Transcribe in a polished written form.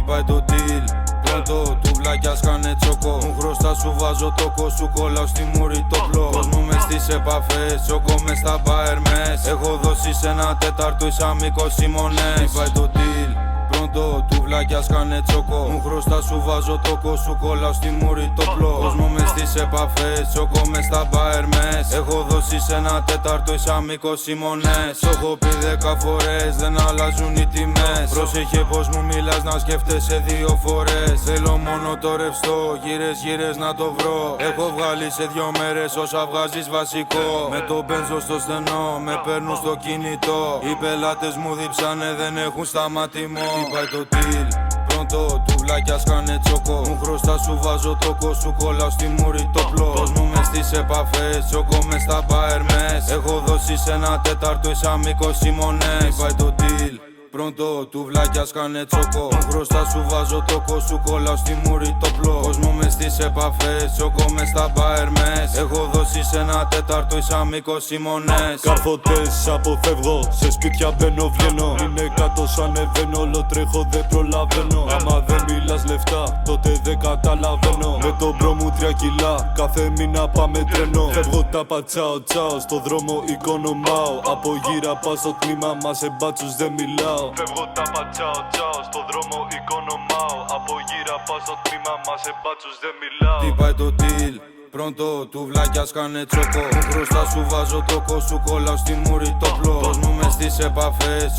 πάει το deal. Πρώτο του βλάκιας κάνε τσόκο. Μου χρωστά σου βάζω τόκο. Σου κολλάω στη μούρη το πλό. Κόσμο μες στις επαφές, τσόκο μες στα μπαερμές. Έχω δώσει σε ένα τέταρτο Ισαμικό Σιμονές. Πάει το deal. Πρώτο του βλάκιας κάνε τσόκο. Μου χρωστά σου βάζω τόκο. Σου κολλάω στη μούρη το πλό. Κόσμο μες στις επαφές, τσόκο μες στα μπαερμές. Έχω δώσει σε ένα τέταρτο Ισαμικό Σιμονές. Σ' έχω πει 10 φορές, δεν αλλάζουν οι τιμές. Πρόσεχε πως μου μιλάς, να σκέφτεσαι 2 φορές. Θέλω μόνο το ρευστό, γύρες να το βρω. Έχω βγάλει σε 2 μέρες όσα βγάζεις βασικό. Με το μπένζο στο στενό, με παίρνουν στο κινητό. Οι πελάτες μου διψάνε, δεν έχουν σταματημό. Πάει το deal. Πρώτο του βλάκιας κάνε τσόκο. Μου χρωστά σου βάζω τόκο. Σου κολλάω στη μούρη το πλό. Κόσμο μες στις επαφές, τσόκο μες στα μπαερμές. Έχω δώσει σε ένα τέταρτο Ισαμικό Σιμονές. Πάει το deal. Πρώτο του βλάκιας κάνε τσόκο. Μου χρωστά σου βάζω τόκο. Σου κολλάω στη μούρη το πλό. Κόσμο μες στις επαφές, τσόκο μες στα μπαερμές. Έχω δώσει σε ένα τέταρτο Ισαμικό Σιμονές. Κάρφωτες αποφεύγω, σε σπίτια μπαίνω βγαίνω. Είναι κάτω σαν ανεβαίνω, όλο τρέχω δεν προλαβαίνω. Άμα δεν μιλάς λεφτά, τότε δεν καταλαβαίνω. Με τον μπρο μου 3 κιλά, κάθε μήνα πάμε τρένο. Φεύγω τα πατσάω τσάω, στο δρόμο οικονομάω. Από γύρα πάω στο τμήμα, μα σε μπάτσους δεν μιλάω. Φεύγω τα πατσάω τσάω, στο δρόμο οικονομάω. Από γύρα πάω στο τμήμα, μα σε μπάτσους δεν μιλάω. Τι πάει το deal. Πρώτο του βλάκιας κάνε τσόκο. Μου χρωστά σου βάζω τόκο. Σου κολλάω στη μούρη το πλό. Κόσμο μες στις επαφές.